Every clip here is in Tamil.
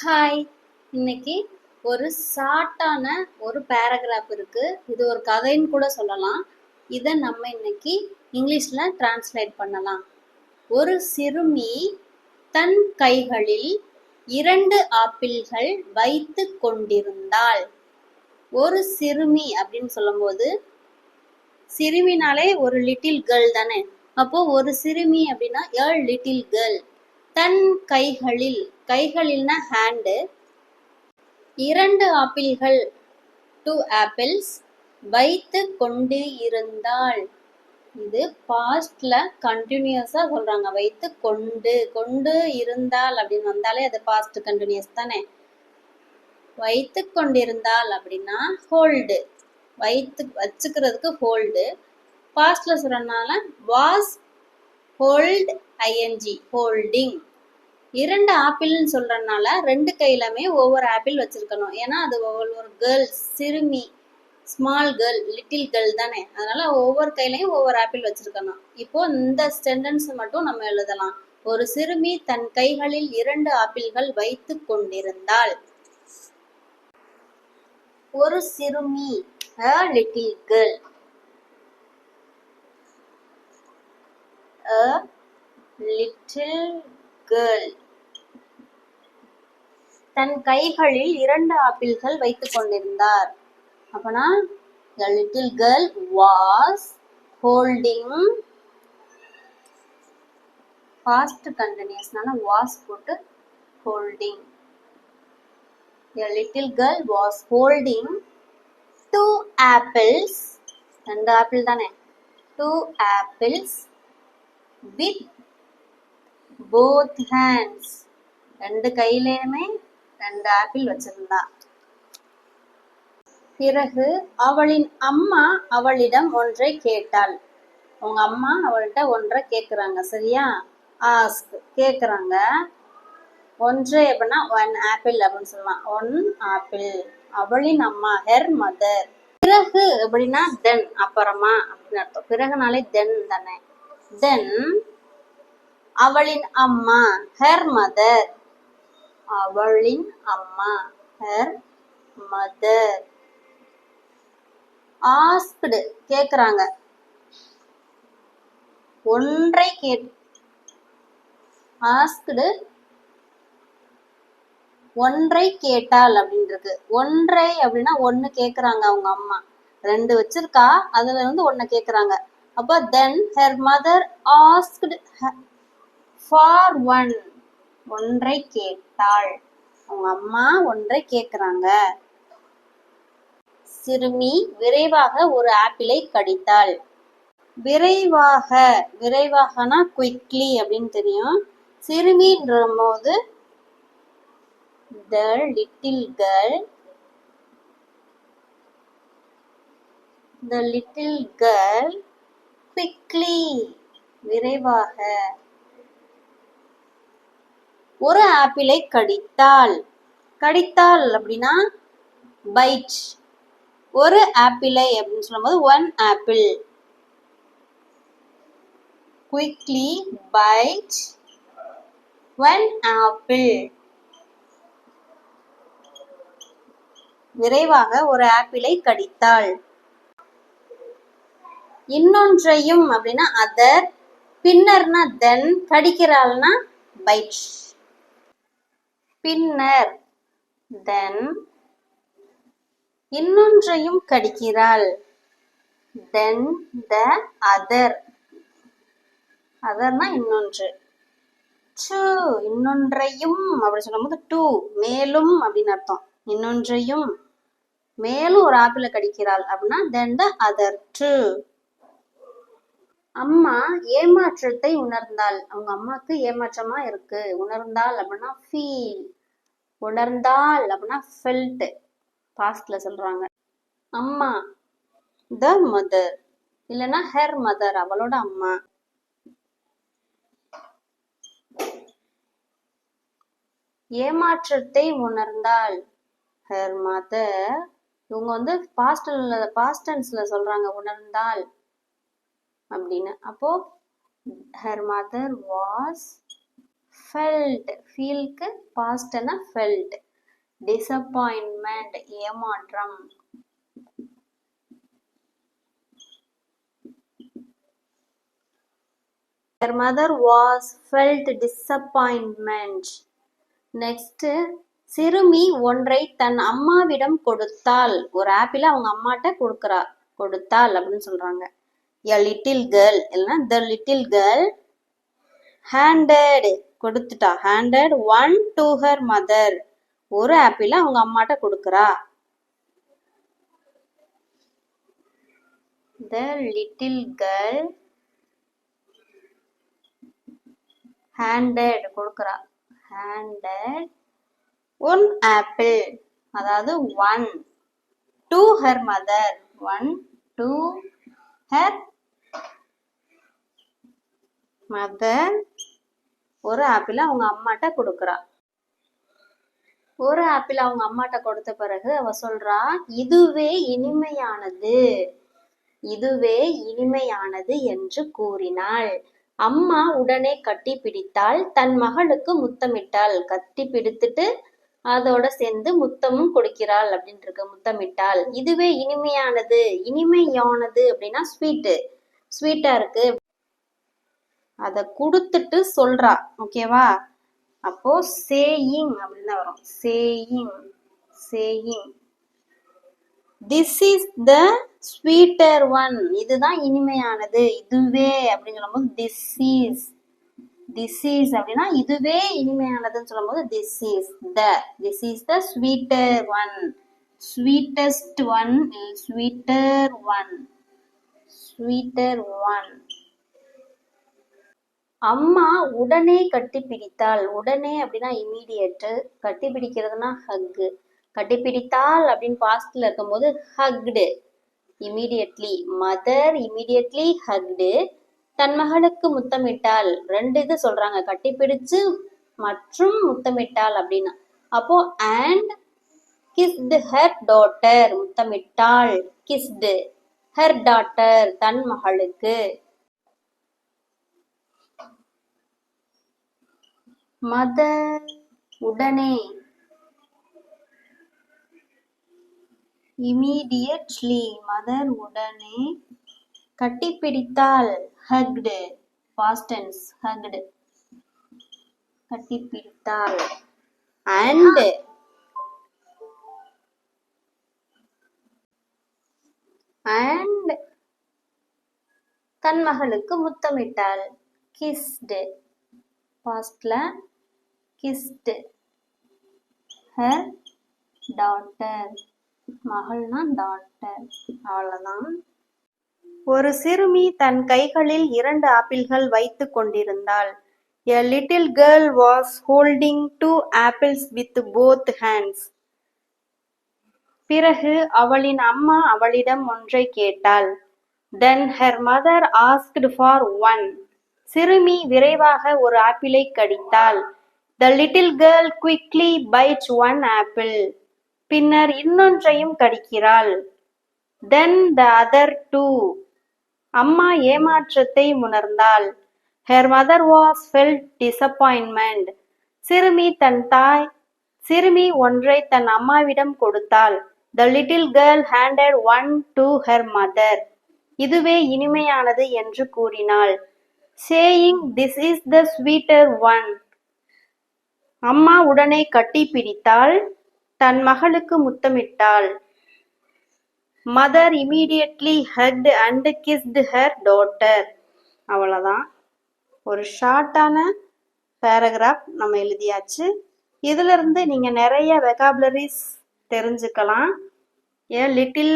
ஹாய். இன்னைக்கு ஒரு ஷார்ட்டான ஒரு பேராகிராஃப் இருக்கு. இது ஒரு கதைன்னு கூட சொல்லலாம். இதை நம்ம இன்னைக்கு இங்கிலீஷ்ல டிரான்ஸ்லேட் பண்ணலாம். ஒரு சிறுமி தன் கைகளில் 2 ஆப்பிள்கள் வைத்து கொண்டிருந்தாள். ஒரு சிறுமி அப்படின்னு சொல்லும்போது சிறுமினாலே ஒரு லிட்டில் கேர்ள் தானே. அப்போ ஒரு சிறுமி அப்படின்னா a லிட்டில் கேர்ள். தன் கைகளில், கைகளில்னா ஹேண்டு, 2 ஆப்பிள்கள் 2 ஆப்பிள்ஸ் வைத்து கொண்டு இருந்தாள். இது பாஸ்ட்ல கண்டினியூஸா சொல்றாங்க. வைத்து கொண்டு, கொண்டு இருந்தாள் அப்படின்னு வந்தாலே அது பாஸ்ட் கண்டினியூஸ் தானே. வைத்து கொண்டிருந்தாள் அப்படின்னா ஹோல்டு, வைத்து வச்சுக்கிறதுக்கு ஹோல்டு. பாஸ்ட்ல சொல்றதுனால வாஸ் ஹோல்ட் ஐஎன்ஜி, ஹோல்டிங். 2 ஆப்பிள்னு சொல்றதுனால 2 கையிலுமே ஒவ்வொரு ஆப்பிள் வச்சிருக்கணும். ஏன்னா அது ஒரு கேர்ள், சிறுமி, ஸ்மால் கேர்ள், லிட்டில் கேர்ள் தானே. அதனால ஒவ்வொரு கையிலையும் ஒவ்வொரு ஆப்பிள் வச்சிருக்கணும். இப்போ இந்த சென்டென்ஸ் மட்டும் நம்ம எழுதலாம். ஒரு சிறுமி தன் கைகளில் 2 ஆப்பிள்கள் வைத்து கொண்டிருந்தாள். ஒரு சிறுமி, a little girl. A little girl. தன் கைகளில் 2 ஆப்பிள்கள் வைத்துக் கொண்டிருந்தார். அப்பனா the little girl was holding, past continuousனால was போட்டு holding. The little girl was holding 2 apples. 2 apple தானே. 2 apples with both hands. 2 கையிலையுமே 2 apple வச்சிருந்தா. பிறகு அவளின் அம்மா அவளிடம் ஒன்றை கேட்டாள். உங்க அம்மா அவள்கிட்ட ஒன்றை கேட்குறாங்க, சரியா? ஆஸ்க், கேட்குறாங்க. ஒன்று அப்படின்னா 1 ஆப்பிள் அப்படின்னு சொல்லலாம். 1 ஆப்பிள். அவளின் அம்மா, ஹெர் மதர். பிறகு அப்படின்னா தென், அப்புறமா அப்படின்னு அர்த்தம். பிறகுனாலே தென் தானே. தென் அவளின் அம்மா, ஹெர் மதர். அவளின் அம்மா, ஹெர் மதர். ஆஸ்க்டு, கேக்குறாங்க. ஒன்றை ஆஸ்க்டு, ஒன்றை கேட்டாள் அப்படின்றது. ஒன்றை அப்படின்னா 1 கேக்குறாங்க அவங்க அம்மா. 2 வச்சிருக்கா, அதுல இருந்து 1 கேக்குறாங்க. அப்போ தென் ஹெர் மதர் ஆஸ்க்டு ஃபார் 1. ஒன்றை கேட்டாள். அவங்க அம்மா ஒன்றை கேக்குறாங்க. சிறுமி விரைவாக ஒரு ஆப்பிளை கடித்தாள். விரைவாக, விரைவாகனா குயிக்லி அப்படின்னு தெரியும். சிறுமின்ற போது the little girl, the little girl quickly, விரைவாக ஒரு ஆப்பிளை கடித்தாள். கடித்தாள் அப்படின்னா பைட். ஒரு ஆப்பிளை அப்படின்னு சொல்லும்போது 1 ஆப்பிள். quickly bite 1 apple. விரைவாக ஒரு ஆப்பிளை கடித்தாள். இன்னொன்றையும் அப்படின்னா அதர், பின்னர்னா தென், கடிக்கிறாள்னா பைட். பின்னர் தென் இன்னொன்றையும் கடிக்கிறாள். தென் த அதர், அதர்னா இன்னொன்று. டூ, இன்னொன்றையும் அப்படி சொல்லும்போது டூ, மேலும் அப்படின்னு அர்த்தம். இன்னொன்றையும், மேலும் ஒரு ஆப்பிளை கடிக்கிறாள் அப்படின்னா then the other two. அம்மா ஏமாற்றத்தை உணர்ந்தாள். அவங்க அம்மாக்கு ஏமாற்றமா இருக்கு. உணர்ந்தாள் அப்படின்னா ஃபீல். உணர்ந்தாள் அப்படின்னா felt, பாஸ்ட்ல சொல்றாங்க. அம்மா the mother, இல்லைன்னா her mother, அவளோட அம்மா. ஏமாற்றத்தை உணர்ந்தாள் her mother. இவங்க வந்து பாஸ்ட் டென்ஸ்ல சொல்றாங்க உணர்ந்தாள் அப்படின்னு. அப்போ her mother was felt feelக்கு past என்ன felt disappointment ஏமாற்றம் her mother was felt disappointment next சிறுமி ஒன்றை தன் அம்மாவிடம் கொடுத்தாள் ஒரு ஆப்பிள அவங்க அம்மாட்ட கொடுத்தாள் அப்படின்னு சொல்றாங்க a little girl இல்லைன்னா the little girl handed கொடுத்துட்டா handed one to her mother ஒரு ஆப்பிள அவங்க அம்மாட்ட கொடுக்கறா the little girl handed கொடுக்கறா handed one apple அதாவது one to her mother one to her mother ஒரு ஆப்பிள் அவங்க அம்மாட்ட கொடுக்கறா ஒரு ஆப்பிள் அவங்க அம்மாட்ட கொடுத்த பிறகு அவ சொல்றா இதுவே இனிமையானது என்று கூறினாள் அம்மா உடனே கட்டி பிடித்தாள் தன் மகளுக்கு முத்தமிட்டாள் கட்டி பிடித்துட்டு அதோட சேர்ந்து முத்தமும் கொடுக்கிறாள் அப்படின்னு இருக்கு முத்தமிட்டாள் இதுவே இனிமையானது அப்படின்னா ஸ்வீட்டா இருக்கு அத குடுத்துட்டு சொல்றா ஓகேவா அப்போ சேயிங் அப்படின்னு வரும் saying this is the sweeter one இதுதான் இனிமையானது இதுவே அப்படின்னு சொல்லும்போது this is அப்படின்னா இதுவே இனிமையானதுன்னு சொல்லும்போது this is the sweeter one sweetest one sweeter one அம்மா உடனே கட்டி பிடித்தாள் உடனே அப்படின்னா இமீடியட் கட்டி பிடிக்கிறதுனா ஹக் கட்டி பிடித்தாள் அப்படின்னு பாஸ்ட்ல இருக்கும்போது hugged immediately mother immediately hugged தன் மகளுக்கு முத்தமிட்டாள் ரெண்டு இது சொல்றாங்க கட்டி பிடிச்சு மற்றும் முத்தமிட்டாள் அப்படின்னு அப்போ and kissed her daughter முத்தமிட்டாள் kissed her daughter தன் மகளுக்கு மதர் உடனே immediately மதர் உடனே கட்டிப்பிடித்தாள் hugged past tense hugged கட்டிப்பிடித்தாள் and தன் மகளுக்கு முத்தமிட்டாள் kissed pastல kissed her daughter மகள்னா டாட்டர் அவ்வளவுதான் ஒரு சிறுமி தன் கைகளில் 2 ஆப்பிள்கள் வைத்துக் கொண்டிருந்தாள் a little girl was holding 2 apples with both hands பிறகு அவளின் அம்மா அவளிடம் ஒன்றை கேட்டாள் then her mother asked for one சிறுமி விரைவாக ஒரு ஆப்பிளை கடித்தாள் the little girl quickly bite one apple பின்னர் இன்னொன்றையும் கடிக்கிறாள் then the other two அம்மா ஏமாற்றத்தை உணர்ந்தாள் her mother was felt disappointment சிறுமி ஒன்றை தன் அம்மாவிடம் கொடுத்தாள் the little girl handed one to her mother இதுவே இனிமையானது என்று கூறினாள் saying this is the sweeter one அம்மா உடனே கட்டி பிடித்தாள் தன் மகளுக்கு முத்தமிட்டாள் mother immediately hugged and kissed her daughter அவ்வளவுதான் ஒரு ஷார்ட்டான பேராகிராஃப் நம்ம எழுதியாச்சு இதுல இருந்து நீங்க நிறைய வெகாபுலரிஸ் தெரிஞ்சுக்கலாம் a little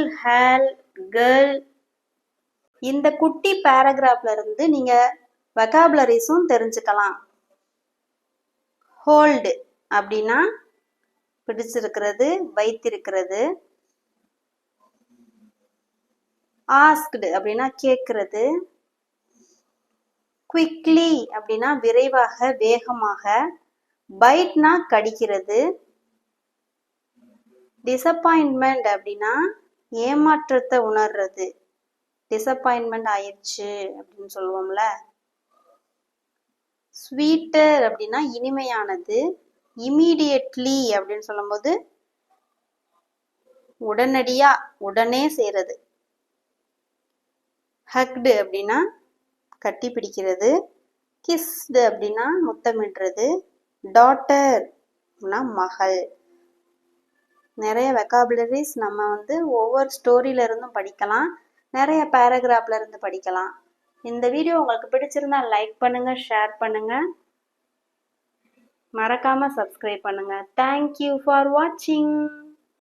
girl இந்த குட்டி பேராகிராஃப்ல இருந்து நீங்க வெகாபுலரிஸும் தெரிஞ்சுக்கலாம் hold அப்படின்னா பிடிச்சிருக்கிறது வைத்திருக்கிறது asked அப்படின்னா கேட்கிறது quickly அப்படின்னா விரைவாக வேகமாக பைட்னா கடிக்கிறது disappointment அப்படின்னா ஏமாற்றத்தை உணர்றது disappointment ஆயிடுச்சு அப்படின்னு சொல்லுவோம்ல ஸ்வீட்டர் அப்படின்னா இனிமையானது. இமீடியட்லி அப்படின்னு சொல்லும்போது உடனடியா, உடனே செய்யறது. ஹக்டு அப்படின்னா கட்டி பிடிக்கிறது. கிஸ்டு அப்படின்னா முத்தமிடுறது. டாட்டர் அப்படின்னா மகள். நிறைய வெக்காபுலரிஸ் நம்ம ஒவ்வொரு ஸ்டோரியில இருந்தும் படிக்கலாம், நிறைய பேராகிராஃப்ல இருந்து படிக்கலாம். இந்த வீடியோ உங்களுக்கு பிடிச்சிருந்தா லைக் பண்ணுங்க, ஷேர் பண்ணுங்க, மறக்காம சப்ஸ்கிரைப் பண்ணுங்க. தேங்க்யூ ஃபார் வாட்சிங்.